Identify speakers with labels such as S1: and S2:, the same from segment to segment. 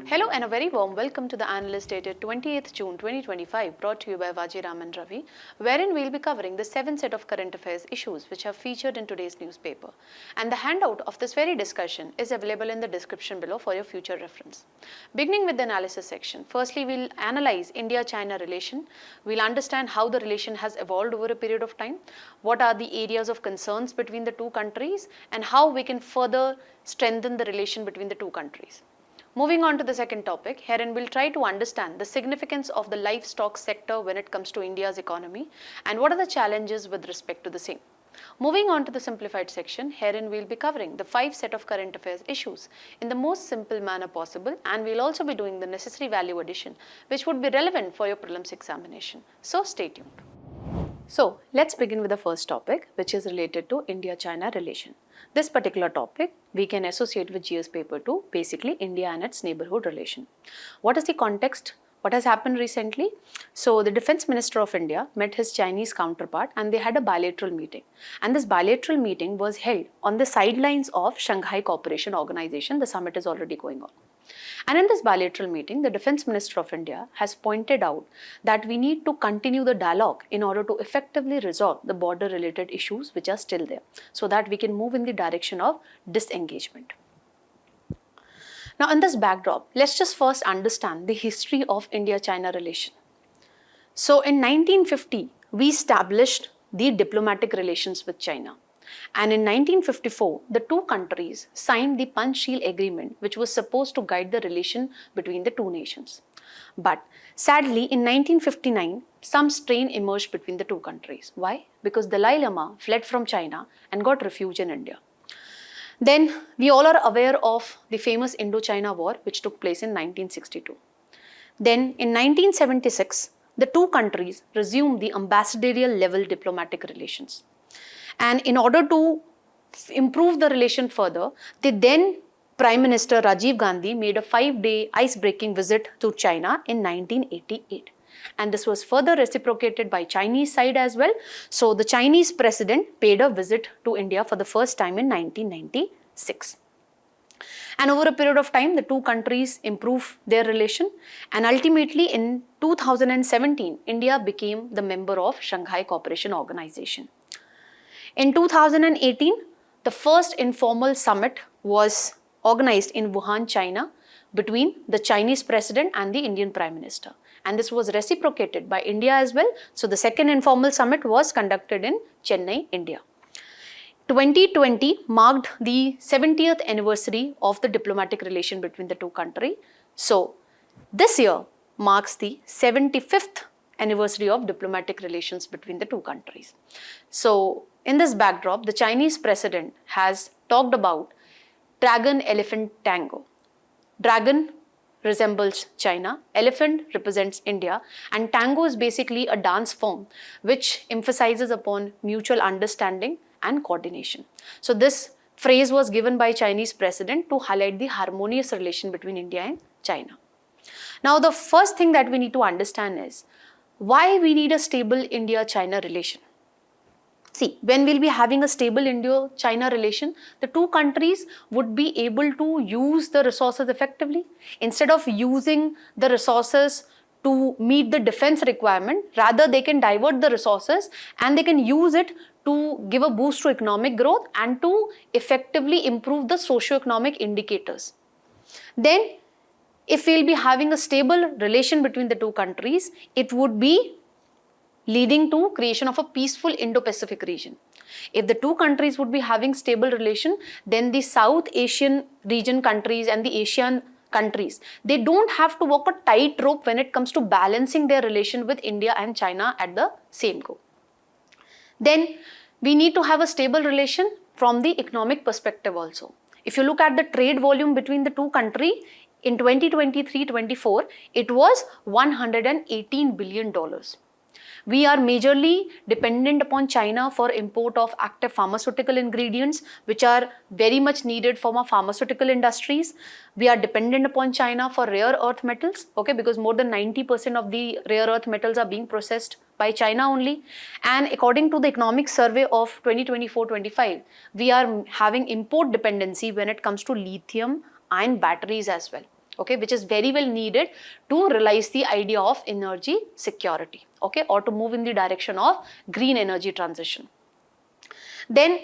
S1: Hello and a very warm welcome to the Analyst dated 28th June 2025, brought to you by Vajiram and Ravi, wherein we'll be covering the 7 set of current affairs issues which are featured in today's newspaper. And the handout of this very discussion is available in the description below for your future reference. Beginning with the analysis section, firstly we'll analyze India-China relation. We'll understand how the relation has evolved over a period of time, what are the areas of concerns between the two countries, and how we can further strengthen the relation between the two countries. Moving on to the second topic, herein we'll try to understand the significance of the livestock sector when it comes to India's economy and what are the challenges with respect to the same. Moving on to the simplified section, herein we'll be covering the 5 set of current affairs issues in the most simple manner possible, and we'll also be doing the necessary value addition which would be relevant for your prelims examination. So stay tuned. So let's begin with the first topic, which is related to India-China relation. This particular topic we can associate with GS paper 2, basically India and its neighborhood relation. What is the context? What has happened recently? So the Defense Minister of India met his Chinese counterpart and they had a bilateral meeting. And this bilateral meeting was held on the sidelines of Shanghai Cooperation Organization. The summit is already going on. And in this bilateral meeting, the Defense Minister of India has pointed out that we need to continue the dialogue in order to effectively resolve the border-related issues which are still there, so that we can move in the direction of disengagement. Now, in this backdrop, let's just first understand the history of India-China relation. So, in 1950, we established the diplomatic relations with China. And in 1954, the two countries signed the Panchsheel Agreement, which was supposed to guide the relation between the two nations. But sadly, in 1959, some strain emerged between the two countries. Why? Because Dalai Lama fled from China and got refuge in India. Then we all are aware of the famous Indo-China War, which took place in 1962. Then in 1976, the two countries resumed the ambassadorial level diplomatic relations. And in order to improve the relation further, the then Prime Minister Rajiv Gandhi made a 5-day ice-breaking visit to China in 1988. And this was further reciprocated by Chinese side as well. So the Chinese president paid a visit to India for the first time in 1996. And over a period of time, the two countries improved their relation. And ultimately in 2017, India became the member of Shanghai Cooperation Organization. In 2018, the first informal summit was organized in Wuhan, China, between the Chinese president and the Indian Prime Minister. And this was reciprocated by India as well. So the second informal summit was conducted in Chennai, India. 2020 marked the 70th anniversary of the diplomatic relation between the two countries. So this year marks the 75th anniversary of diplomatic relations between the two countries. So in this backdrop, the Chinese president has talked about dragon-elephant tango. Dragon resembles China, elephant represents India, and tango is basically a dance form which emphasizes upon mutual understanding and coordination. So this phrase was given by Chinese president to highlight the harmonious relation between India and China. Now the first thing that we need to understand is why we need a stable India-China relation. See, when we'll be having a stable Indo-China relation, the two countries would be able to use the resources effectively. Instead of using the resources to meet the defense requirement, rather they can divert the resources and they can use it to give a boost to economic growth and to effectively improve the socio-economic indicators. Then, if we'll be having a stable relation between the two countries, it would be leading to creation of a peaceful Indo-Pacific region. If the two countries would be having stable relation, then the South Asian region countries and the Asian countries, they don't have to walk a tightrope when it comes to balancing their relation with India and China at the same go. Then we need to have a stable relation from the economic perspective also. If you look at the trade volume between the two countries, in 2023-24, it was $118 billion. We are majorly dependent upon China for import of active pharmaceutical ingredients, which are very much needed from our pharmaceutical industries. We are dependent upon China for rare earth metals, okay, because more than 90% of the rare earth metals are being processed by China only. And according to the economic survey of 2024-25, we are having import dependency when it comes to lithium ion batteries as well. okay, which is very well needed to realize the idea of energy security, okay, or to move in the direction of green energy transition. Then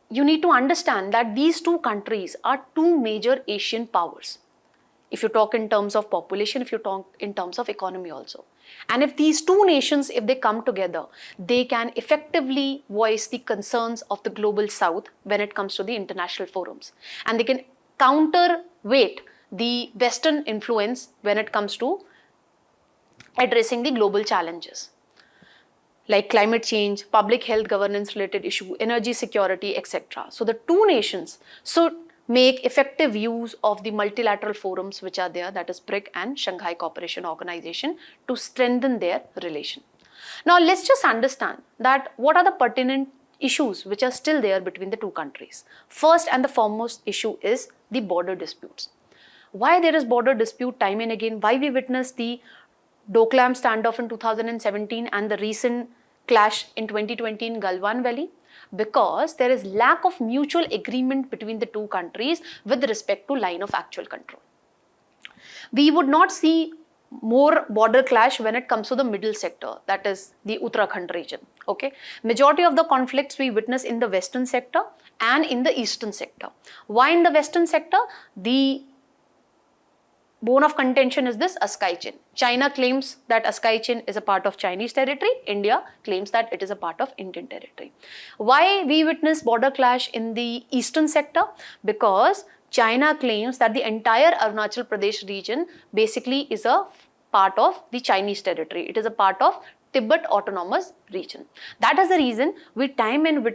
S1: you need to understand that these two countries are two major Asian powers. If you talk in terms of population, if you talk in terms of economy also. And if these two nations, if they come together, they can effectively voice the concerns of the global south when it comes to the international forums. And they can counterweight the Western influence when it comes to addressing the global challenges like climate change, public health governance related issue, energy security, etc. So the two nations should make effective use of the multilateral forums which are there, that is BRIC and Shanghai Cooperation Organization, to strengthen their relation. Now let's just understand that what are the pertinent issues which are still there between the two countries. First and the foremost issue is the border disputes. Why there is border dispute time and again? Why we witness the Doklam standoff in 2017 and the recent clash in 2020 in Galwan Valley? Because there is lack of mutual agreement between the two countries with respect to line of actual control. We would not see more border clash when it comes to the middle sector, that is the Uttarakhand region. Okay, majority of the conflicts we witness in the western sector and in the eastern sector. Why in the western sector? The bone of contention is this Askai Chin. China claims that Askai Chin is a part of Chinese territory. India claims that it is a part of Indian territory. Why we witness border clash in the eastern sector? Because China claims that the entire Arunachal Pradesh region basically is a part of the Chinese territory. It is a part of Tibet Autonomous Region. That is the reason we time and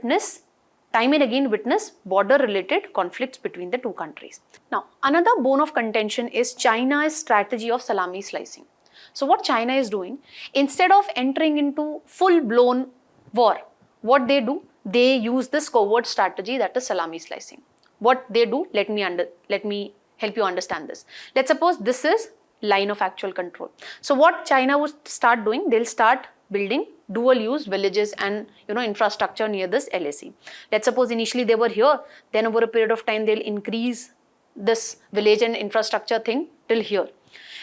S1: again witness border related conflicts between the two countries. Now, another bone of contention is China's strategy of salami slicing. So what China is doing, instead of entering into full-blown war, what they do, they use this covert strategy, that is salami slicing. What they do, let me help you understand this. Let's suppose this is line of actual control. So what China would start doing, they'll start building dual use villages and infrastructure near this LAC. Let's suppose initially they were here, then over a period of time they'll increase this village and infrastructure thing till here.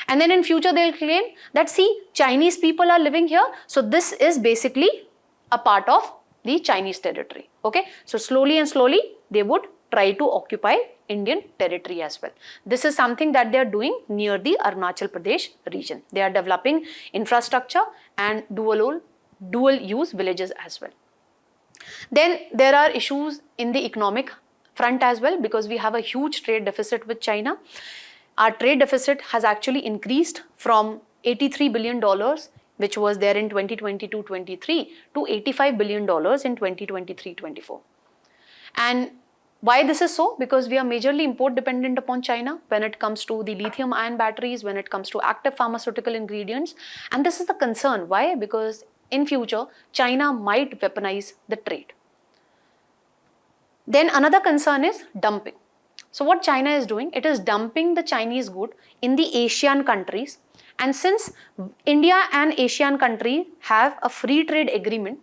S1: And then in future they'll claim that see, Chinese people are living here, so this is basically a part of the Chinese territory. Okay, so slowly and slowly they would try to occupy Indian territory as well. This is something that they are doing near the Arunachal Pradesh region. They are developing infrastructure and dual use villages as well. Then there are issues in the economic front as well, because we have a huge trade deficit with China. Our trade deficit has actually increased from $83 billion, which was there in 2022-23, to $85 billion in 2023-24. And why this is so? Because we are majorly import dependent upon China when it comes to the lithium ion batteries, when it comes to active pharmaceutical ingredients. And this is the concern. Why? Because in future, China might weaponize the trade. Then another concern is dumping. So what China is doing, it is dumping the Chinese good in the Asian countries. And since India and Asian country have a free trade agreement,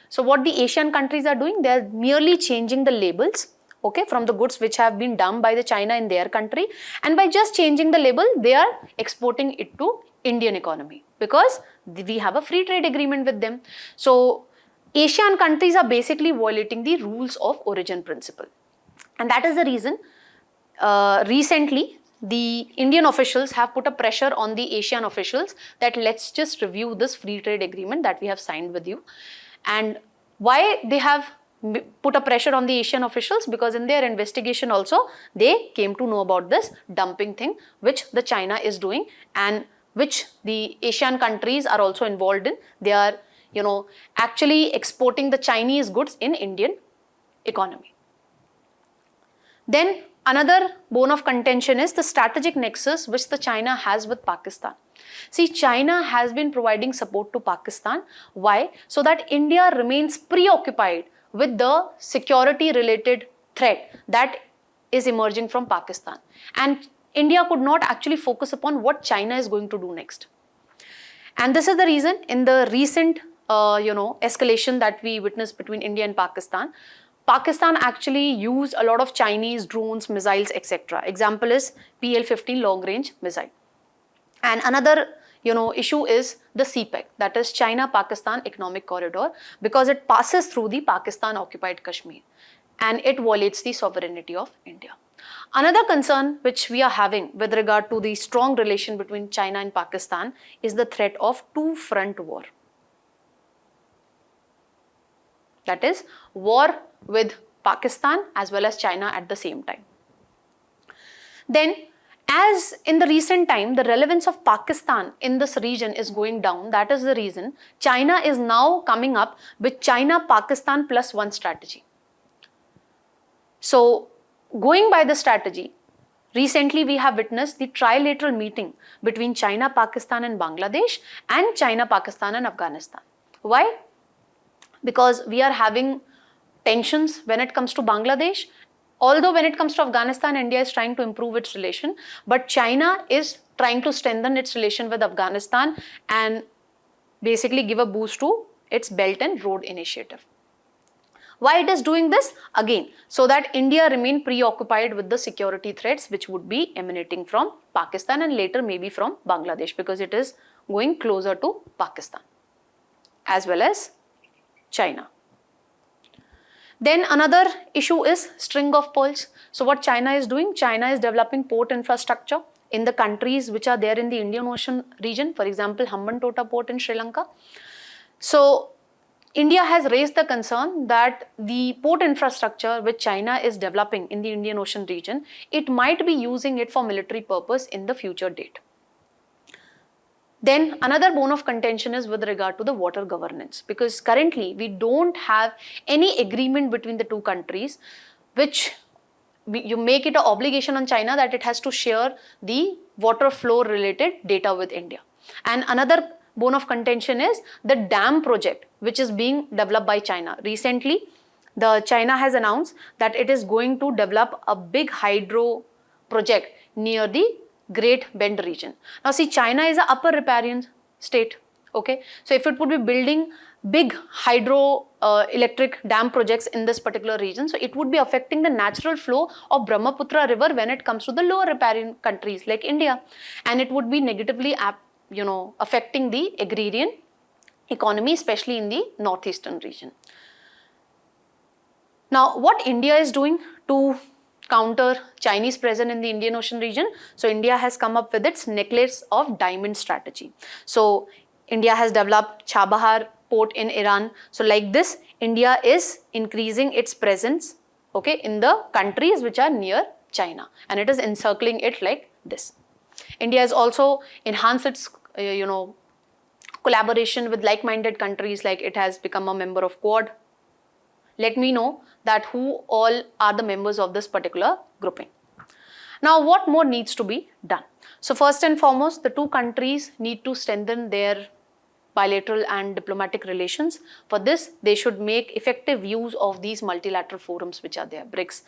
S1: so what the Asian countries are doing, they are merely changing the labels, okay, from the goods which have been dumped by the China in their country, and by just changing the label, they are exporting it to Indian economy because we have a free trade agreement with them. So Asian countries are basically violating the rules of origin principle, and that is the reason recently the Indian officials have put a pressure on the Asian officials that let's just review this free trade agreement that we have signed with you. And why they have put a pressure on the Asian officials? Because in their investigation also they came to know about this dumping thing which the China is doing and which the Asian countries are also involved in. They are actually exporting the Chinese goods in Indian economy. Then another bone of contention is the strategic nexus which the China has with Pakistan. See, China has been providing support to Pakistan. Why? So that India remains preoccupied with the security related threat that is emerging from Pakistan. And India could not actually focus upon what China is going to do next. And this is the reason in the recent escalation that we witnessed between India and Pakistan, Pakistan actually used a lot of Chinese drones, missiles, etc. Example is PL-15 long-range missile. And another issue is the CPEC, that is China-Pakistan Economic Corridor, because it passes through the Pakistan-occupied Kashmir and it violates the sovereignty of India. Another concern which we are having with regard to the strong relation between China and Pakistan is the threat of two-front war. That is war with Pakistan as well as China at the same time. Then, as in the recent time, the relevance of Pakistan in this region is going down. That is the reason China is now coming up with China-Pakistan +1 strategy. So, going by the strategy, recently we have witnessed the trilateral meeting between China, Pakistan and Bangladesh and China, Pakistan and Afghanistan. Why? Because we are having tensions when it comes to Bangladesh. Although when it comes to Afghanistan, India is trying to improve its relation, but China is trying to strengthen its relation with Afghanistan and basically give a boost to its Belt and Road Initiative. Why it is doing this? Again, so that India remain preoccupied with the security threats which would be emanating from Pakistan and later maybe from Bangladesh, because it is going closer to Pakistan as well as China. Then another issue is string of pearls. So what China is doing? China is developing port infrastructure in the countries which are there in the Indian Ocean region, for example, Hambantota port in Sri Lanka. So India has raised the concern that the port infrastructure which China is developing in the Indian Ocean region, it might be using it for military purpose in the future date. Then another bone of contention is with regard to the water governance, because currently we don't have any agreement between the two countries which you make it an obligation on China that it has to share the water flow related data with India. And another bone of contention is the dam project which is being developed by China. Recently, China has announced that it is going to develop a big hydro project near the Great Bend region. Now see, China is an upper riparian state, okay? So if it would be building big hydro electric dam projects in this particular region, so it would be affecting the natural flow of Brahmaputra river when it comes to the lower riparian countries like India, and it would be negatively affecting the agrarian economy, especially in the northeastern region. Now what India is doing to counter Chinese presence in the Indian Ocean region? So India has come up with its necklace of diamond strategy. So India has developed Chabahar port in Iran. So like this, India is increasing its presence, okay, in the countries which are near China, and it is encircling it like this. India has also enhanced its collaboration with like-minded countries, like it has become a member of Quad. Let me know that who all are the members of this particular grouping. Now what more needs to be done? So first and foremost, the two countries need to strengthen their bilateral and diplomatic relations. For this, they should make effective use of these multilateral forums which are there, BRICS,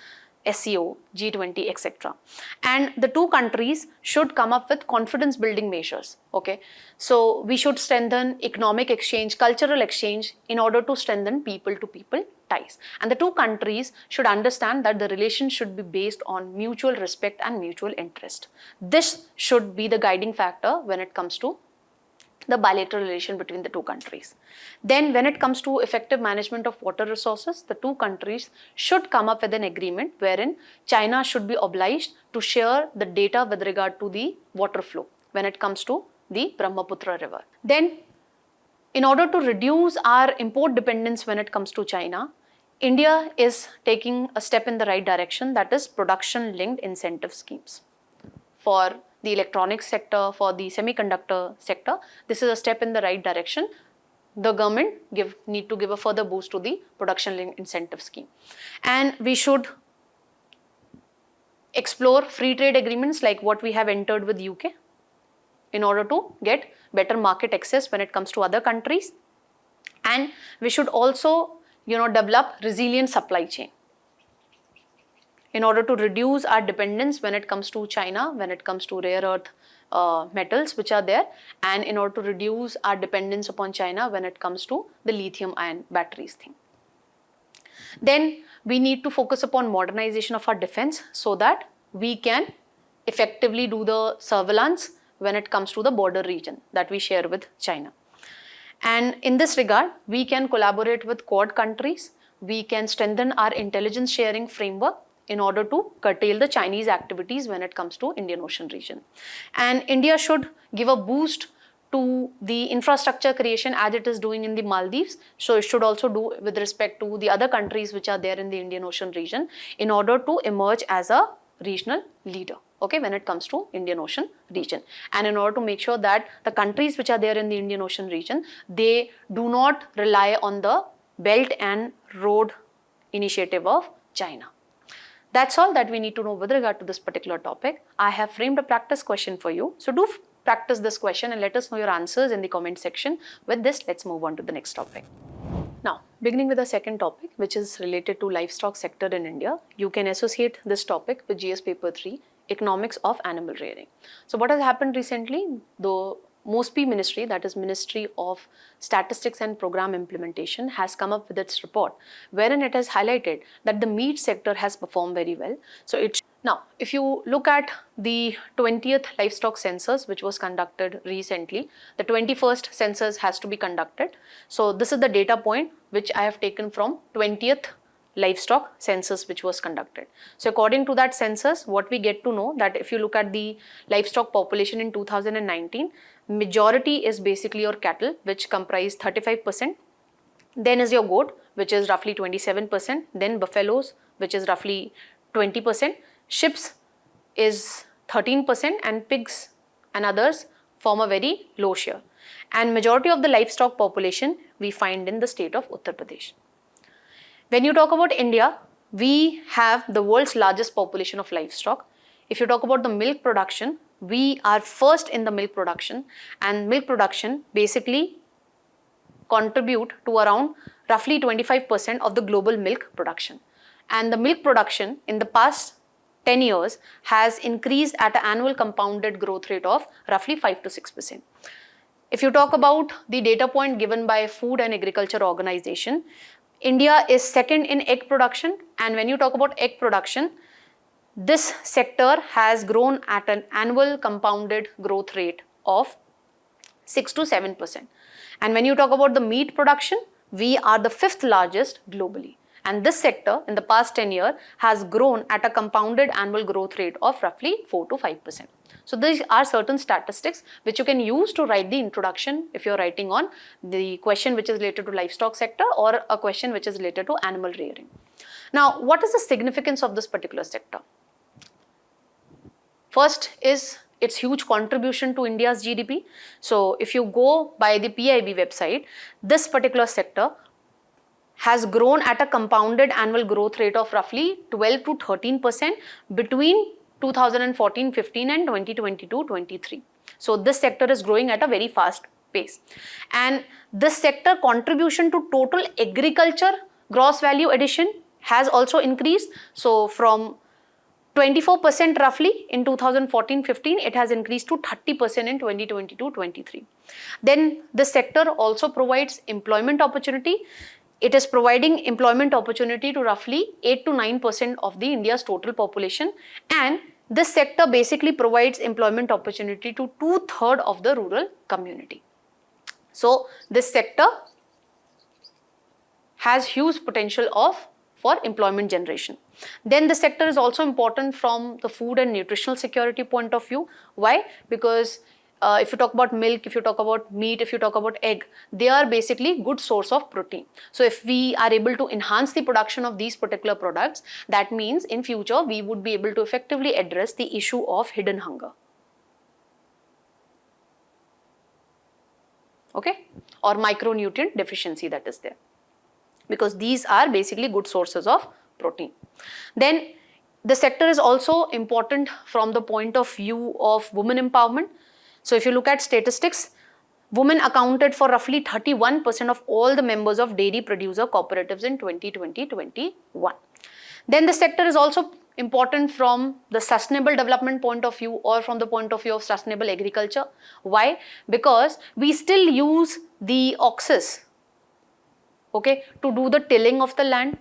S1: SCO, G20, etc. And the two countries should come up with confidence building measures, okay? So we should strengthen economic exchange, cultural exchange in order to strengthen people to people ties. And the two countries should understand that the relation should be based on mutual respect and mutual interest. This should be the guiding factor when it comes to the bilateral relation between the two countries. Then when it comes to effective management of water resources, the two countries should come up with an agreement wherein China should be obliged to share the data with regard to the water flow when it comes to the Brahmaputra river. Then in order to reduce our import dependence when it comes to China, India is taking a step in the right direction, that is production linked incentive schemes. For the electronics sector, for the semiconductor sector, this is a step in the right direction. The government need to give a further boost to the production linked incentive scheme. And we should explore free trade agreements like what we have entered with UK in order to get better market access when it comes to other countries. And we should also develop resilient supply chain in order to reduce our dependence when it comes to China, when it comes to rare earth metals which are there, and in order to reduce our dependence upon China when it comes to the lithium ion batteries thing. Then we need to focus upon modernization of our defense so that we can effectively do the surveillance when it comes to the border region that we share with China. And in this regard, we can collaborate with Quad countries. We can strengthen our intelligence sharing framework in order to curtail the Chinese activities when it comes to Indian Ocean region. And India should give a boost to the infrastructure creation as it is doing in the Maldives. So it should also do with respect to the other countries which are there in the Indian Ocean region in order to emerge as a regional leader, okay, when it comes to Indian Ocean region. And in order to make sure that the countries which are there in the Indian Ocean region, they do not rely on the Belt and Road Initiative of China. That's all that we need to know with regard to this particular topic. I have framed a practice question for you. So do practice this question and let us know your answers in the comment section. With this, let's move on to the next topic. Now, beginning with the second topic, which is related to livestock sector in India, you can associate this topic with GS paper 3, economics of animal rearing. So what has happened recently? The MOSPI ministry, that is Ministry of Statistics and Program Implementation, has come up with its report wherein it has highlighted that the meat sector has performed very well. So it's now, if you look at the 20th livestock census which was conducted recently, the 21st census has to be conducted. So this is the data point which I have taken from 20th livestock census which was conducted. So according to that census, what we get to know that if you look at the livestock population in 2019, majority is basically your cattle, which comprise 35%. Then is your goat, which is roughly 27%. Then buffaloes, which is roughly 20%. Sheep is 13%, and pigs and others form a very low share. And majority of the livestock population we find in the state of Uttar Pradesh. When you talk about India, we have the world's largest population of livestock. If you talk about the milk production, we are first in the milk production, and milk production basically contribute to around roughly 25% of the global milk production. And the milk production in the past 10 years has increased at an annual compounded growth rate of roughly 5 to 6%. If you talk about the data point given by Food and Agriculture Organization, India is second in egg production, and when you talk about egg production, this sector has grown at an annual compounded growth rate of 6 to 7%. And when you talk about the meat production, we are the fifth largest globally. And this sector in the past 10 years has grown at a compounded annual growth rate of roughly 4 to 5%. So these are certain statistics which you can use to write the introduction if you're writing on the question which is related to livestock sector or a question which is related to animal rearing. Now, what is the significance of this particular sector? First is its huge contribution to India's GDP. So if you go by the PIB website, this particular sector has grown at a compounded annual growth rate of roughly 12 to 13% between 2014-15 and 2022-23. So this sector is growing at a very fast pace. And this sector contribution to total agriculture gross value addition has also increased. So from 24% roughly in 2014-15, it has increased to 30% in 2022-23. Then this sector also provides employment opportunity. It is providing employment opportunity to roughly 8 to 9% of the India's total population, and this sector basically provides employment opportunity to 2/3 of the rural community. So this sector has huge potential for employment generation. Then the sector is also important from the food and nutritional security point of view. Why? Because if you talk about milk, if you talk about meat, if you talk about egg, they are basically good source of protein. So if we are able to enhance the production of these particular products, that means in future we would be able to effectively address the issue of hidden hunger. Okay? Or micronutrient deficiency that is there. Because these are basically good sources of protein. Then the sector is also important from the point of view of women empowerment. So if you look at statistics, women accounted for roughly 31% of all the members of dairy producer cooperatives in 2020-21. Then the sector is also important from the sustainable development point of view or from the point of view of sustainable agriculture. Why? Because we still use the oxes, okay, to do the tilling of the land.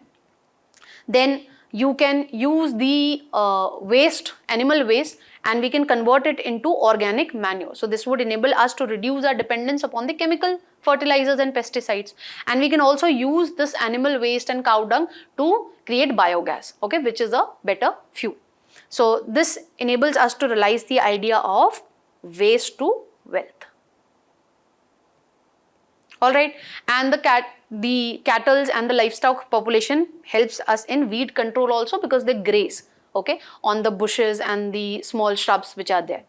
S1: Then you can use the waste, animal waste, and we can convert it into organic manure. So this would enable us to reduce our dependence upon the chemical fertilizers and pesticides. And we can also use this animal waste and cow dung to create biogas, okay, which is a better fuel. So this enables us to realize the idea of waste to wealth. Alright, and the cattle and the livestock population helps us in weed control also, because they graze, okay, on the bushes and the small shrubs which are there.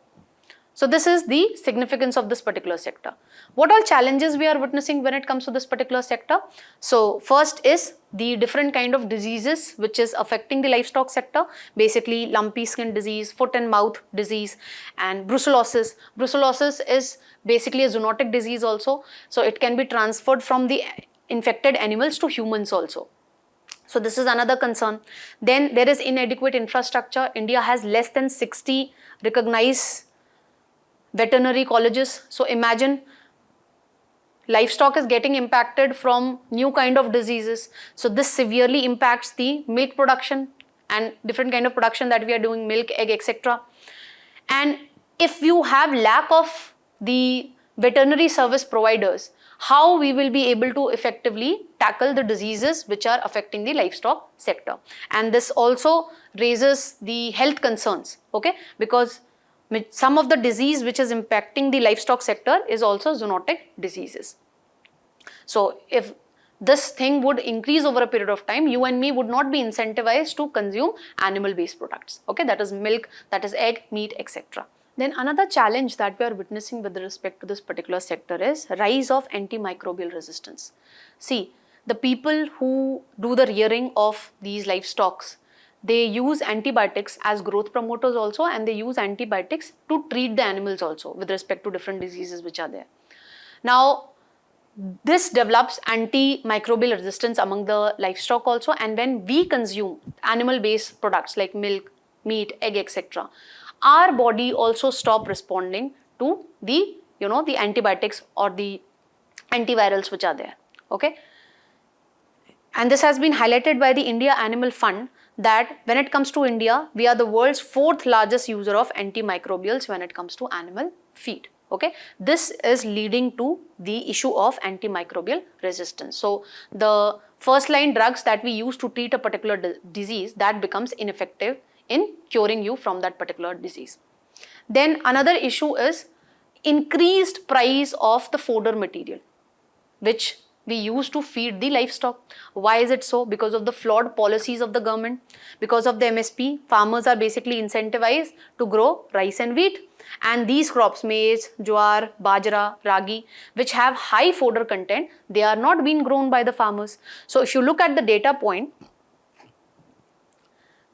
S1: So this is the significance of this particular sector. What all challenges we are witnessing when it comes to this particular sector? So first is the different kind of diseases which is affecting the livestock sector, basically lumpy skin disease, foot and mouth disease, and brucellosis. Brucellosis is basically a zoonotic disease also, so it can be transferred from the infected animals to humans also. So this is another concern. Then there is inadequate infrastructure. India has less than 60 recognized veterinary colleges. So imagine livestock is getting impacted from new kind of diseases. So this severely impacts the milk production and different kind of production that we are doing, milk, egg, etc. And if you have lack of the veterinary service providers, how we will be able to effectively tackle the diseases which are affecting the livestock sector? And this also raises the health concerns, okay, because some of the disease which is impacting the livestock sector is also zoonotic diseases. So if this thing would increase over a period of time, you and me would not be incentivized to consume animal based products, okay, that is milk, that is egg, meat, etc. Then another challenge that we are witnessing with respect to this particular sector is rise of antimicrobial resistance. See, the people who do the rearing of these livestocks, they use antibiotics as growth promoters also, and they use antibiotics to treat the animals also with respect to different diseases which are there. Now, this develops antimicrobial resistance among the livestock also, and when we consume animal based products like milk, meat, egg, etc., our body also stop responding to the the antibiotics or the antivirals which are there, okay. And this has been highlighted by the India Animal Fund that when it comes to India, we are the world's 4th largest user of antimicrobials when it comes to animal feed, okay. This is leading to the issue of antimicrobial resistance. So the first line drugs that we use to treat a particular disease, that becomes ineffective in curing you from that particular disease. Then another issue is increased price of the fodder material which we use to feed the livestock. Why is it so? Because of the flawed policies of the government. Because of the MSP, farmers are basically incentivized to grow rice and wheat, and these crops, maize, jowar, bajra, ragi, which have high fodder content, they are not being grown by the farmers. So if you look at the data point,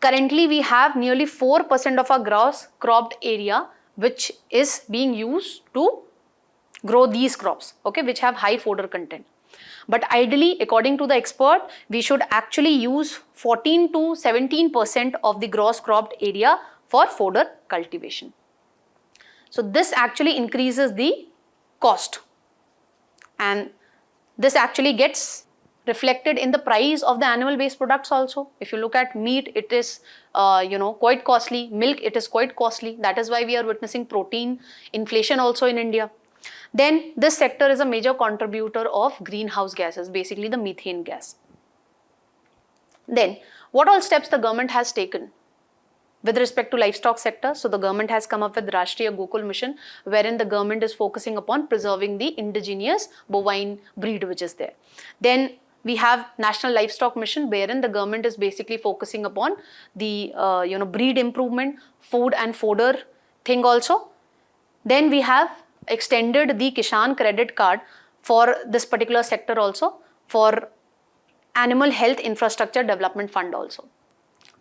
S1: currently we have nearly 4% of our gross cropped area which is being used to grow these crops, okay, which have high fodder content. But ideally, according to the expert, we should actually use 14 to 17% of the gross cropped area for fodder cultivation. So this actually increases the cost, and this actually gets reflected in the price of the animal based products also. If you look at meat, it is quite costly. Milk, it is quite costly. That is why we are witnessing protein inflation also in India. Then this sector is a major contributor of greenhouse gases, basically the methane gas. Then what all steps the government has taken with respect to livestock sector? So the government has come up with Rashtriya Gokul Mission, wherein the government is focusing upon preserving the indigenous bovine breed which is there. Then we have National Livestock Mission, wherein the government is basically focusing upon the breed improvement, food and fodder thing also. Then we have extended the Kishan credit card for this particular sector also, for Animal Health Infrastructure Development Fund also.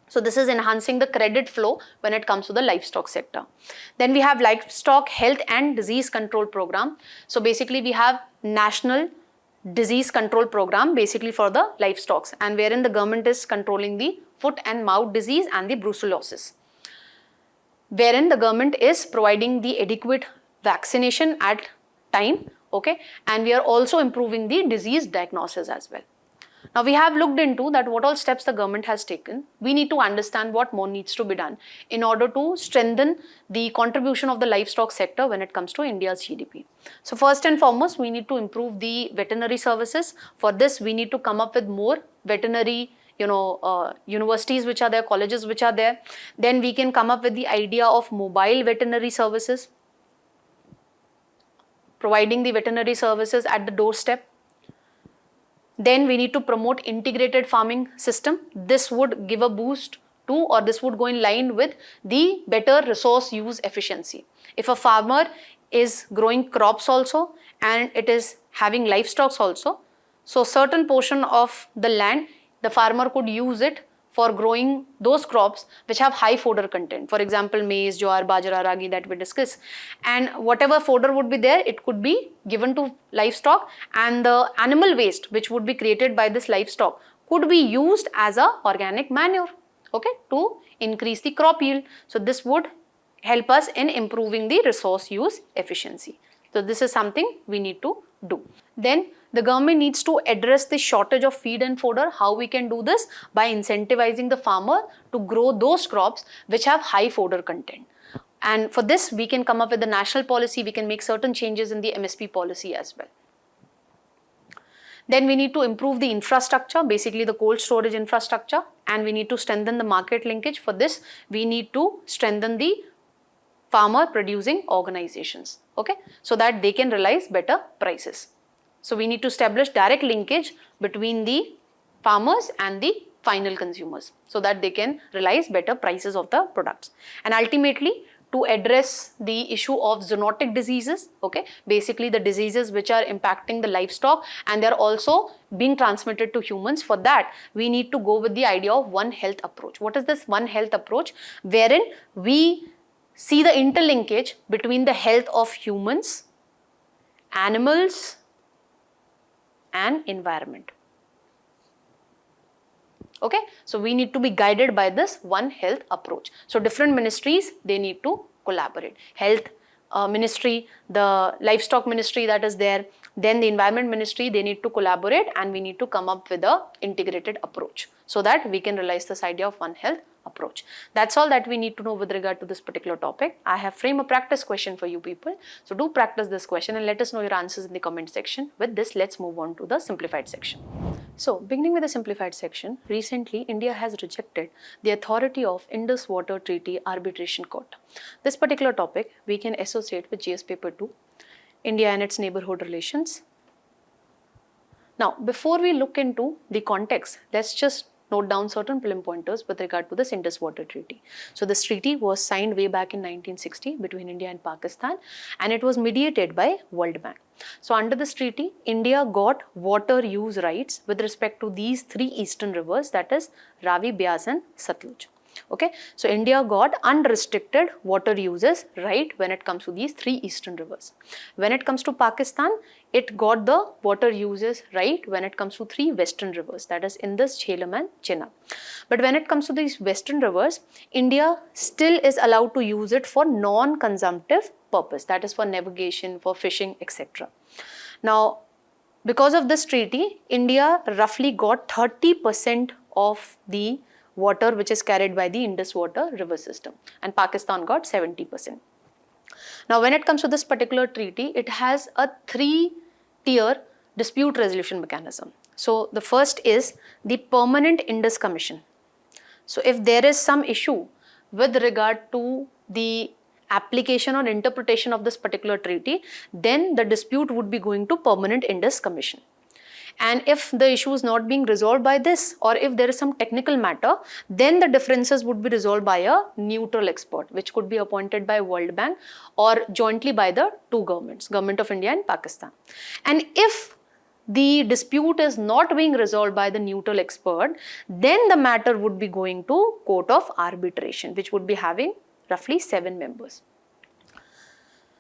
S1: So this is enhancing the credit flow when it comes to the livestock sector. Then we have Livestock Health and Disease Control Program. So basically we have National Disease Control Program basically for the livestock, and wherein the government is controlling the foot and mouth disease and the brucellosis, wherein the government is providing the adequate vaccination at time, okay, and we are also improving the disease diagnosis as well. Now we have looked into that what all steps the government has taken. We need to understand what more needs to be done in order to strengthen the contribution of the livestock sector when it comes to India's GDP. So first and foremost, we need to improve the veterinary services. For this, we need to come up with more veterinary universities which are there, colleges which are there. Then we can come up with the idea of mobile veterinary services, providing the veterinary services at the doorstep. Then we need to promote integrated farming system. This would give a boost to, or this would go in line with the better resource use efficiency. If a farmer is growing crops also and it is having livestock also, so certain portion of the land the farmer could use it for growing those crops which have high fodder content. For example, maize, jowar, bajra, ragi that we discuss. And whatever fodder would be there, it could be given to livestock, and the animal waste which would be created by this livestock could be used as a organic manure, okay, to increase the crop yield. So this would help us in improving the resource use efficiency. So this is something we need to do. Then the government needs to address the shortage of feed and fodder. How we can do this? By incentivizing the farmer to grow those crops which have high fodder content. And for this, we can come up with a national policy. We can make certain changes in the MSP policy as well. Then we need to improve the infrastructure, basically the cold storage infrastructure, and we need to strengthen the market linkage. For this, we need to strengthen the farmer producing organizations, okay, so that they can realize better prices. So we need to establish direct linkage between the farmers and the final consumers so that they can realize better prices of the products. And ultimately, to address the issue of zoonotic diseases, okay, basically the diseases which are impacting the livestock and they are also being transmitted to humans. For that, we need to go with the idea of One Health approach. What is this One Health approach? Wherein we see the interlinkage between the health of humans, animals, and environment. Okay, so we need to be guided by this One Health approach. So different ministries, they need to collaborate. Health ministry, the livestock ministry that is there, then the environment ministry, they need to collaborate, and we need to come up with a integrated approach so that we can realize this idea of One Health approach. That's all that we need to know with regard to this particular topic. I have framed a practice question for you people. So do practice this question and let us know your answers in the comment section. With this, let's move on to the simplified section. So beginning with the simplified section, recently India has rejected the authority of Indus Water Treaty Arbitration Court. This particular topic we can associate with GS paper 2, India and its neighborhood relations. Now, before we look into the context, let's just note down certain prelim pointers with regard to this Indus Water Treaty. So this treaty was signed way back in 1960 between India and Pakistan, and it was mediated by World Bank. So under this treaty, India got water use rights with respect to these three eastern rivers, that is Ravi, Beas and Satluj. Okay, so India got unrestricted water uses right when it comes to these three eastern rivers. When it comes to Pakistan, it got the water uses right when it comes to three western rivers, that is Indus, Jhelum and Chenab. But when it comes to these western rivers, India still is allowed to use it for non-consumptive purpose, that is for navigation, for fishing, etc. Now, because of this treaty, India roughly got 30% of the water which is carried by the Indus water river system, and Pakistan got 70%. Now when it comes to this particular treaty, it has a 3-tier dispute resolution mechanism. So the first is the Permanent Indus Commission. So if there is some issue with regard to the application or interpretation of this particular treaty, then the dispute would be going to Permanent Indus Commission. And if the issue is not being resolved by this, or if there is some technical matter, then the differences would be resolved by a neutral expert, which could be appointed by World Bank or jointly by the two governments, Government of India and Pakistan. And if the dispute is not being resolved by the neutral expert, then the matter would be going to Court of Arbitration, which would be having roughly 7 members.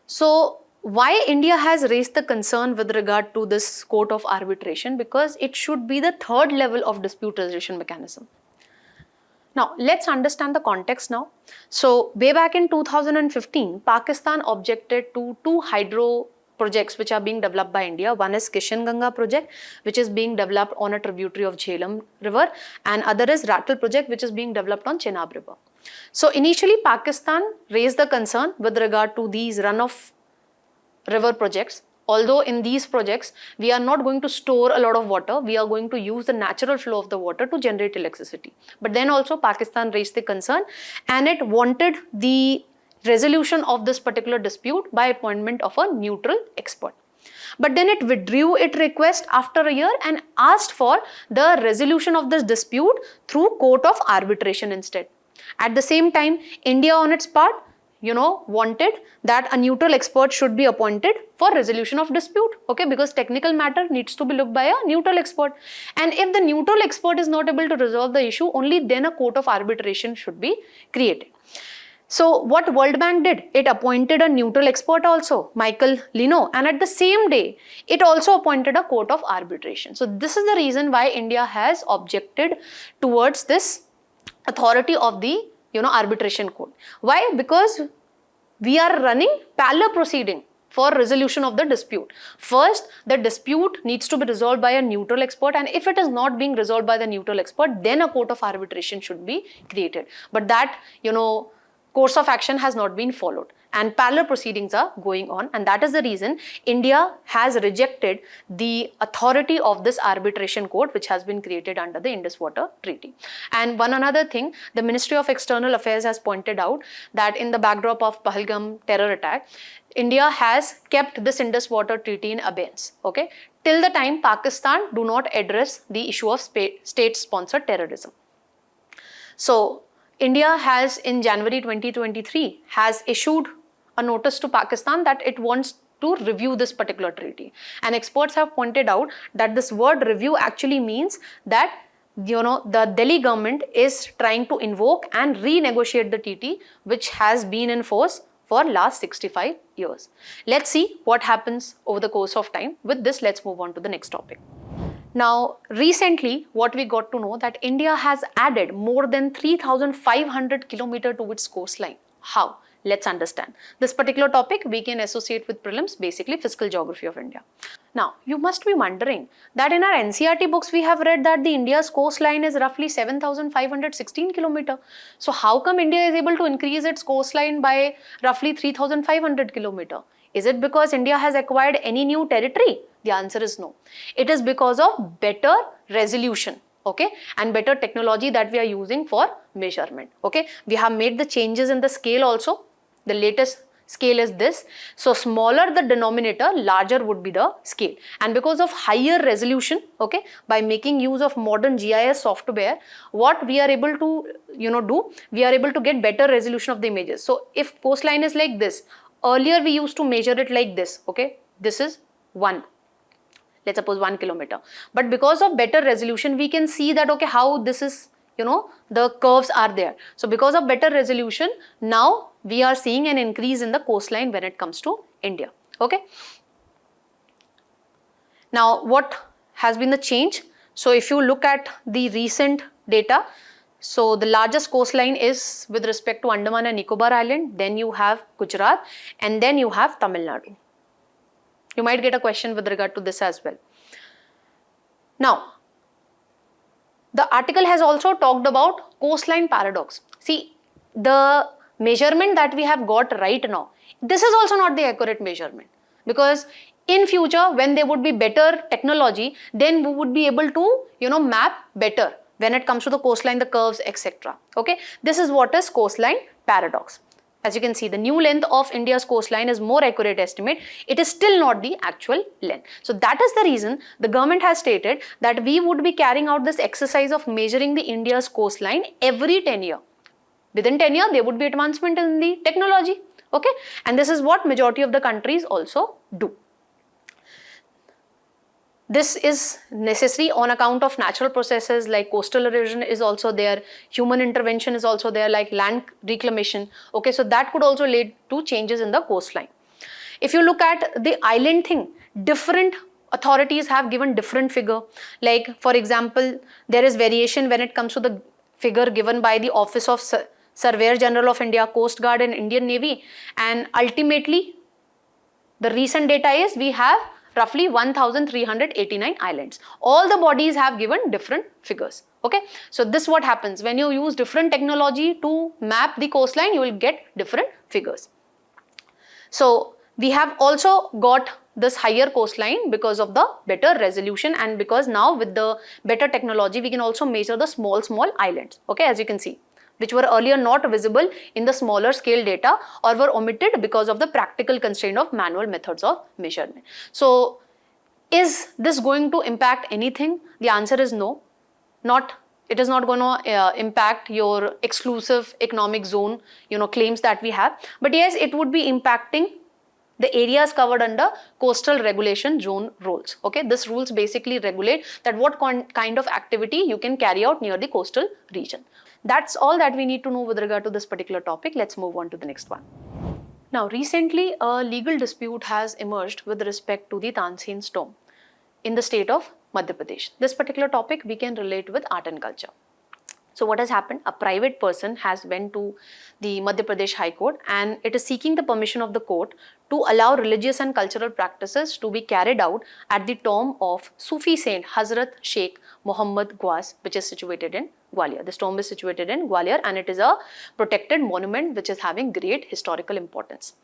S1: So why India has raised the concern with regard to this Court of Arbitration? Because it should be the 3rd level of dispute resolution mechanism. Now, let's understand the context now. So, way back in 2015, Pakistan objected to 2 hydro projects which are being developed by India. One is Kishan Ganga project, which is being developed on a tributary of Jhelum river, and other is Rattle project, which is being developed on Chenab river. So initially Pakistan raised the concern with regard to these runoff river projects. Although in these projects, we are not going to store a lot of water, we are going to use the natural flow of the water to generate electricity. But then also Pakistan raised the concern and it wanted the resolution of this particular dispute by appointment of a neutral expert. But then it withdrew its request after a year and asked for the resolution of this dispute through court of arbitration instead. At the same time, India on its part, wanted that a neutral expert should be appointed for resolution of dispute, okay, because technical matter needs to be looked by a neutral expert. And if the neutral expert is not able to resolve the issue, only then a court of arbitration should be created. So what World Bank did, it appointed a neutral expert also, Michael Lino, and at the same day, it also appointed a court of arbitration. So this is the reason why India has objected towards this authority of the arbitration court. Why? Because we are running parallel proceeding for resolution of the dispute. First, the dispute needs to be resolved by a neutral expert, and if it is not being resolved by the neutral expert, then a court of arbitration should be created. But that, course of action has not been followed and parallel proceedings are going on, and that is the reason India has rejected the authority of this arbitration court which has been created under the Indus Water Treaty. And one another thing, the Ministry of External Affairs has pointed out that in the backdrop of Pahalgam terror attack, India has kept this Indus Water Treaty in abeyance, okay, till the time Pakistan do not address the issue of state-sponsored terrorism. So India has in January 2023 has issued a notice to Pakistan that it wants to review this particular treaty. And experts have pointed out that this word review actually means that the Delhi government is trying to invoke and renegotiate the treaty which has been in force for last 65 years. Let's see what happens over the course of time. With this, let's move on to the next topic. Now, recently, what we got to know that India has added more than 3,500 kilometers to its coastline. How? Let's understand. This particular topic we can associate with prelims, basically physical geography of India. Now, you must be wondering that in our NCERT books, we have read that the India's coastline is roughly 7,516 kilometers. So, how come India is able to increase its coastline by roughly 3,500 kilometers? Is it because India has acquired any new territory? The answer is no. It is because of better resolution, okay, and better technology that we are using for measurement, okay. We have made the changes in the scale also. The latest scale is this. So smaller the denominator, larger would be the scale. And because of higher resolution, okay, by making use of modern GIS software, what we are able to, do, we are able to get better resolution of the images. So if coastline is like this, earlier we used to measure it like this, okay, this is 1. Let's suppose 1 kilometer. But because of better resolution, we can see that, okay, how this is, the curves are there. So because of better resolution, now we are seeing an increase in the coastline when it comes to India, okay. Now, what has been the change? So if you look at the recent data, so the largest coastline is with respect to Andaman and Nicobar Island, then you have Gujarat, and then you have Tamil Nadu. You might get a question with regard to this as well. Now, the article has also talked about coastline paradox. See, the measurement that we have got right now, this is also not the accurate measurement, because in future when there would be better technology, then we would be able to, map better when it comes to the coastline, the curves, etc. Okay, this is what is coastline paradox. As you can see, the new length of India's coastline is more accurate estimate. It is still not the actual length. So that is the reason the government has stated that we would be carrying out this exercise of measuring the India's coastline every 10 years. Within 10 years, there would be advancement in the technology. Okay, and this is what majority of the countries also do. This is necessary on account of natural processes like coastal erosion is also there, human intervention is also there, like land reclamation. Okay, so that could also lead to changes in the coastline. If you look at the island thing, different authorities have given different figure. Like for example, there is variation when it comes to the figure given by the Office of Surveyor General of India, Coast Guard and Indian Navy, and ultimately The recent data is we have roughly 1389 islands. All the bodies have given different figures. Okay, so this what happens when you use different technology to map the coastline, you will get different figures. So we have also got this higher coastline because of the better resolution, and because now with the better technology we can also measure the small islands, okay, as you can see, which were earlier not visible in the smaller scale data or were omitted because of the practical constraint of manual methods of measurement. So is this going to impact anything? The answer is no. It is not going to impact your exclusive economic zone, claims that we have. But yes, it would be impacting the areas covered under coastal regulation zone rules. Okay, this rules basically regulate that what kind of activity you can carry out near the coastal region. That's all that we need to know with regard to this particular topic. Let's move on to the next one. Now, recently a legal dispute has emerged with respect to the Tansen storm in the state of Madhya Pradesh. This particular topic we can relate with art and culture. So what has happened? A private person has went to the Madhya Pradesh High Court and it is seeking the permission of the court to allow religious and cultural practices to be carried out at the tomb of Sufi saint Hazrat Sheikh Muhammad Gwas, which is situated in Gwalior. This tomb is situated in Gwalior and it is a protected monument which is having great historical importance.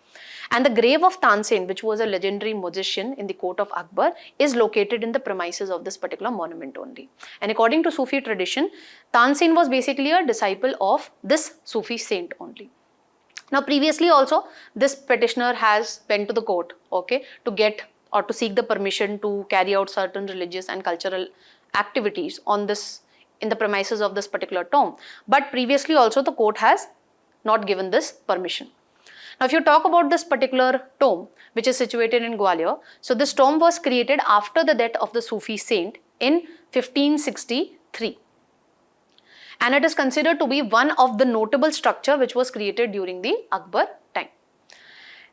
S1: And the grave of Tansen, which was a legendary musician in the court of Akbar, is located in the premises of this particular monument only. And according to Sufi tradition, Tansen was basically a disciple of this Sufi saint only. Now previously also this petitioner has went to the court, okay, to get or to seek the permission to carry out certain religious and cultural activities on this in the premises of this particular tomb. But previously also the court has not given this permission. Now if you talk about this particular tomb which is situated in Gwalior, so this tomb was created after the death of the Sufi saint in 1563. And it is considered to be one of the notable structure which was created during the Akbar time.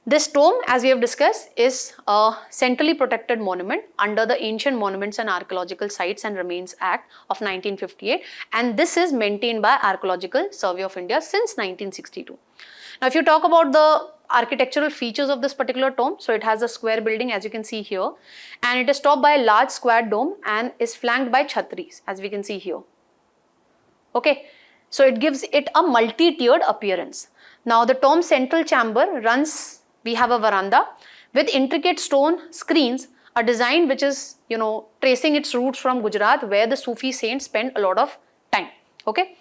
S1: This tomb, as we have discussed, is a centrally protected monument under the Ancient Monuments and Archaeological Sites and Remains Act of 1958, and this is maintained by Archaeological Survey of India since 1962. Now if you talk about the architectural features of this particular tomb, so it has a square building as you can see here, and it is topped by a large square dome and is flanked by chhatris as we can see here. Okay, so it gives it a multi-tiered appearance. Now the tomb's central chamber runs, we have a veranda with intricate stone screens, a design which is, tracing its roots from Gujarat where the Sufi saints spent a lot of time. Okay,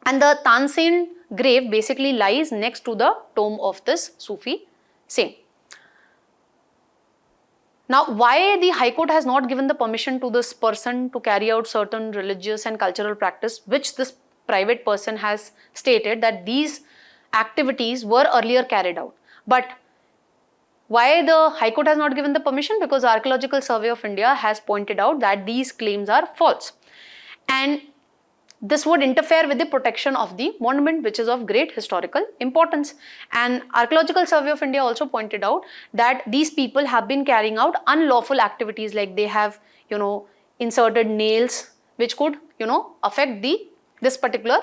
S1: and the Tansen grave basically lies next to the tomb of this Sufi saint. Now, why the High Court has not given the permission to this person to carry out certain religious and cultural practice, which this private person has stated that these activities were earlier carried out. But why the High Court has not given the permission? Because Archaeological Survey of India has pointed out that these claims are false. And this would interfere with the protection of the monument, which is of great historical importance. And Archaeological Survey of India also pointed out that these people have been carrying out unlawful activities, like they have, inserted nails, which could, affect this particular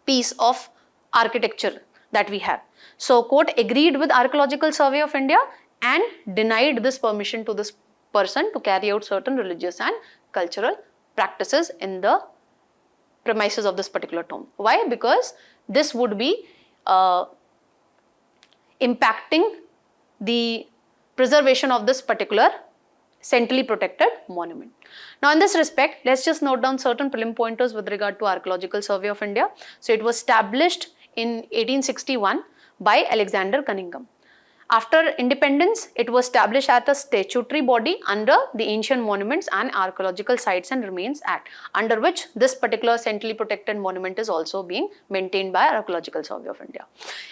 S1: piece of architecture that we have. So court agreed with Archaeological Survey of India and denied this permission to this person to carry out certain religious and cultural practices in the premises of this particular tomb. Why? Because this would be impacting the preservation of this particular centrally protected monument. Now in this respect, let's just note down certain prelim pointers with regard to Archaeological Survey of India. So it was established in 1861 by Alexander Cunningham. After independence, it was established as a statutory body under the Ancient Monuments and Archaeological Sites and Remains Act, under which this particular centrally protected monument is also being maintained by Archaeological Survey of India.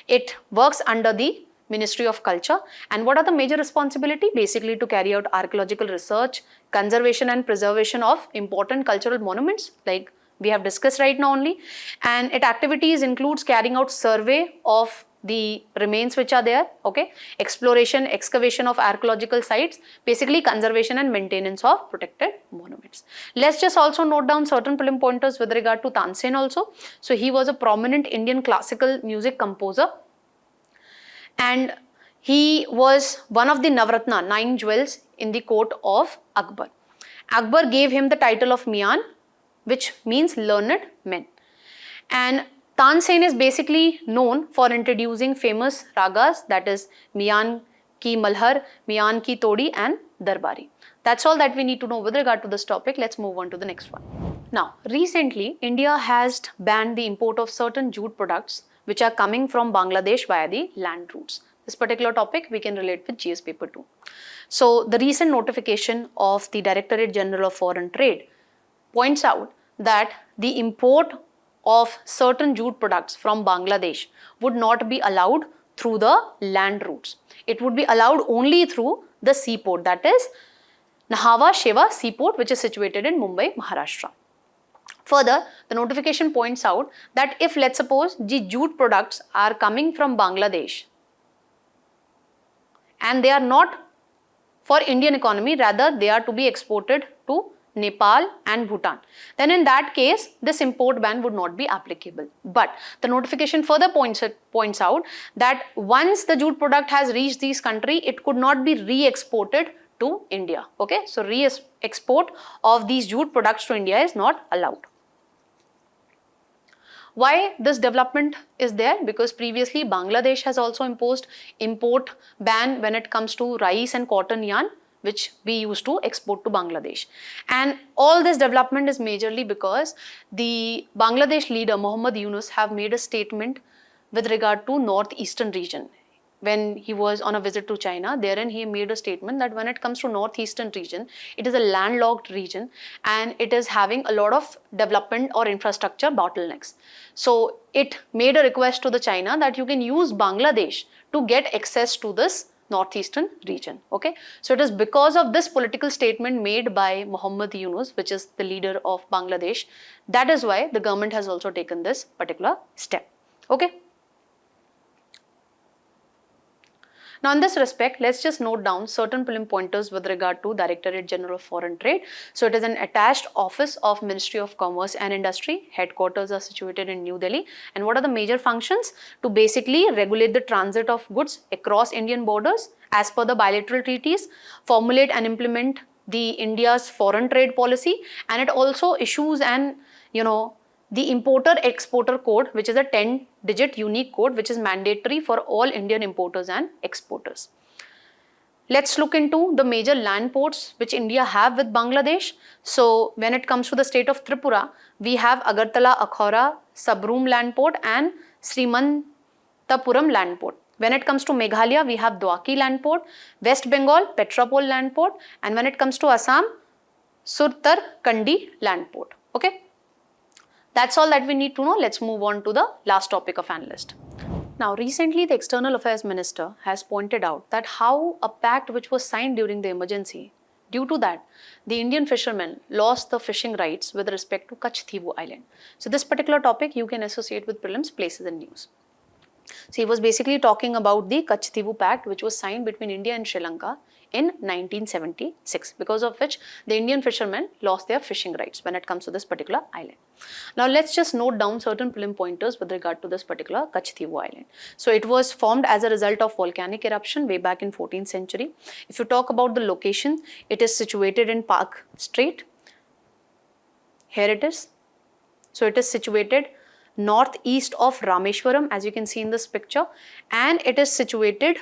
S1: It works under the Ministry of Culture, and what are the major responsibility? Basically to carry out archaeological research, conservation and preservation of important cultural monuments, like we have discussed right now only, and its activities includes carrying out survey of the remains which are there, okay, exploration, excavation of archaeological sites, basically conservation and maintenance of protected monuments. Let's just also note down certain prelim pointers with regard to Tansen also. So he was a prominent Indian classical music composer, and He was one of the Navratna, 9 jewels in the court of Akbar. Akbar gave him the title of Mian, which means learned men. And Tansen is basically known for introducing famous ragas, that is Mian ki Malhar, Mian ki Todi and Darbari. That's all that we need to know with regard to this topic. Let's move on to the next one. Now, recently, India has banned the import of certain jute products which are coming from Bangladesh via the land routes. This particular topic we can relate with GS paper 2. So, the recent notification of the Directorate General of Foreign Trade points out that the import of certain jute products from Bangladesh would not be allowed through the land routes. It would be allowed only through the seaport, that is Nahava Sheva Seaport, which is situated in Mumbai, Maharashtra. Further, the notification points out that if, let's suppose, the jute products are coming from Bangladesh and they are not for Indian economy, rather they are to be exported to Nepal and Bhutan, then in that case this import ban would not be applicable. But the notification further points out that once the jute product has reached this country, it could not be re-exported to India. Okay, so re-export of these jute products to India is not allowed. Why this development is there? Because previously Bangladesh has also imposed import ban when it comes to rice and cotton yarn, which we used to export to Bangladesh. And all this development is majorly because the Bangladesh leader Muhammad Yunus have made a statement with regard to northeastern region. When he was on a visit to China, therein he made a statement that when it comes to northeastern region, it is a landlocked region and it is having a lot of development or infrastructure bottlenecks. So it made a request to the China that you can use Bangladesh to get access to this northeastern region. Okay, so it is because of this political statement made by Muhammad Yunus, which is the leader of Bangladesh, that is why the government has also taken this particular step. Okay. Now in this respect, let's just note down certain prelim pointers with regard to Directorate General of Foreign Trade. So it is an attached office of Ministry of Commerce and Industry. Headquarters are situated in New Delhi. And what are the major functions? To basically regulate the transit of goods across Indian borders as per the bilateral treaties, formulate and implement the India's foreign trade policy, and it also issues an, the importer-exporter code, which is a 10-digit unique code which is mandatory for all Indian importers and exporters. Let's look into the major land ports which India have with Bangladesh. So when it comes to the state of Tripura, we have Agartala, Akhora, Sabroom land port and Srimantapuram land port. When it comes to Meghalaya, we have Dwaki land port, West Bengal, Petrapol land port, and when it comes to Assam, Surtar Kandi land port. Okay. That's all that we need to know. Let's move on to the last topic of Analyst. Now, recently the External Affairs Minister has pointed out that how a pact which was signed during the emergency, due to that, the Indian fishermen lost the fishing rights with respect to Katchatheevu Island. So this particular topic you can associate with prelims, places and news. So he was basically talking about the Katchatheevu Pact which was signed between India and Sri Lanka in 1976, because of which the Indian fishermen lost their fishing rights when it comes to this particular island. Now let's just note down certain prelim pointers with regard to this particular Katchatheevu Island. So it was formed as a result of volcanic eruption way back in 14th century. If you talk about the location, it is situated in Park Strait. Here it is. So it is situated northeast of Rameshwaram, as you can see in this picture, and it is situated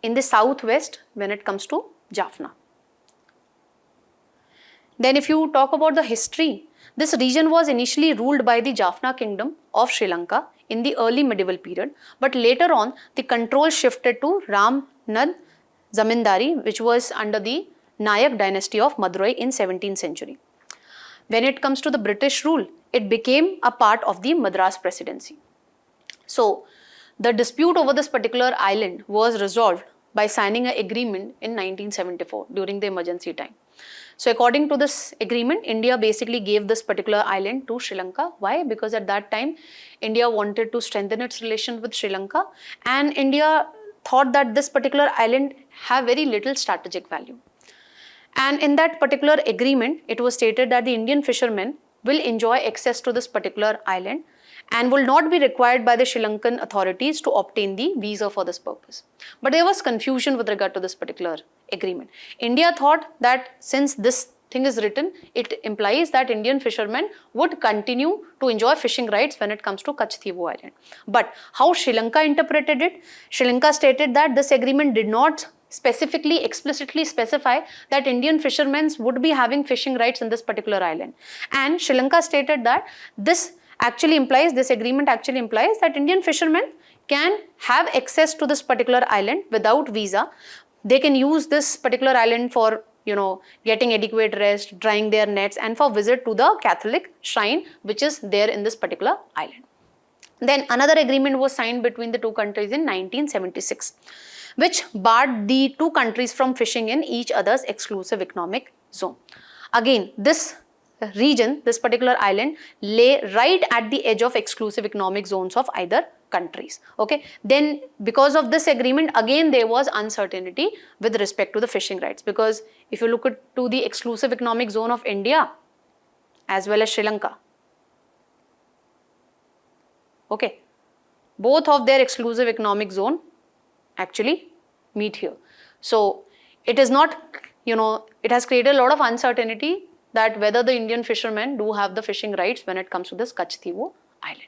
S1: in the southwest when it comes to Jaffna. Then if you talk about the history, this region was initially ruled by the Jaffna kingdom of Sri Lanka in the early medieval period, but later on the control shifted to Ramnad Zamindari, which was under the Nayak dynasty of Madurai in 17th century. When it comes to the British rule, it became a part of the Madras Presidency. So the dispute over this particular island was resolved by signing an agreement in 1974 during the emergency time. So according to this agreement, India basically gave this particular island to Sri Lanka. Why? Because at that time, India wanted to strengthen its relation with Sri Lanka, and India thought that this particular island have very little strategic value. And in that particular agreement, it was stated that the Indian fishermen will enjoy access to this particular island, and will not be required by the Sri Lankan authorities to obtain the visa for this purpose. But there was confusion with regard to this particular agreement. India thought that since this thing is written, it implies that Indian fishermen would continue to enjoy fishing rights when it comes to Katchatheevu Island. But how Sri Lanka interpreted it, Sri Lanka stated that this agreement did not specifically, explicitly specify that Indian fishermen would be having fishing rights in this particular island. And Sri Lanka stated that this agreement actually implies that Indian fishermen can have access to this particular island without visa. They can use this particular island for getting adequate rest, drying their nets, and for visit to the Catholic shrine which is there in this particular island. Then another agreement was signed between the two countries in 1976, which barred the two countries from fishing in each other's exclusive economic zone. Again, this region, this particular island, lay right at the edge of exclusive economic zones of either countries. Okay, then because of this agreement, again there was uncertainty with respect to the fishing rights, because if you look to the exclusive economic zone of India as well as Sri Lanka, okay, both of their exclusive economic zone actually meet here. So it is not, it has created a lot of uncertainty that whether the Indian fishermen do have the fishing rights when it comes to this Katchatheevu Island.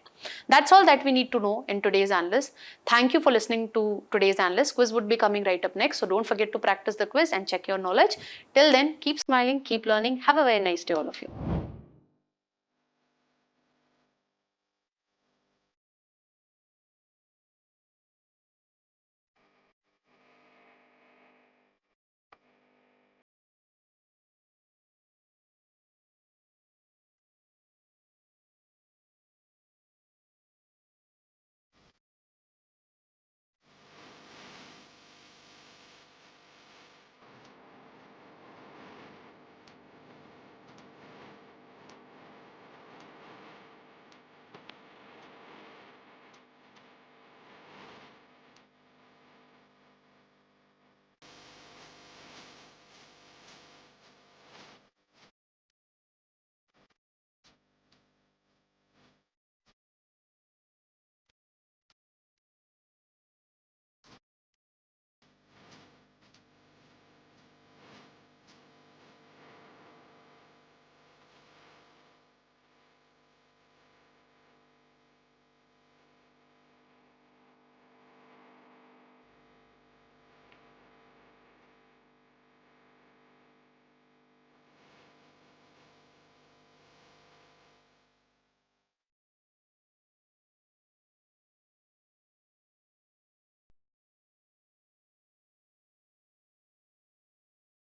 S1: That's all that we need to know in today's Analyst. Thank you for listening to today's Analyst. Quiz would be coming right up next, so don't forget to practice the quiz and check your knowledge. Till then, keep smiling, keep learning. Have a very nice day, all of you.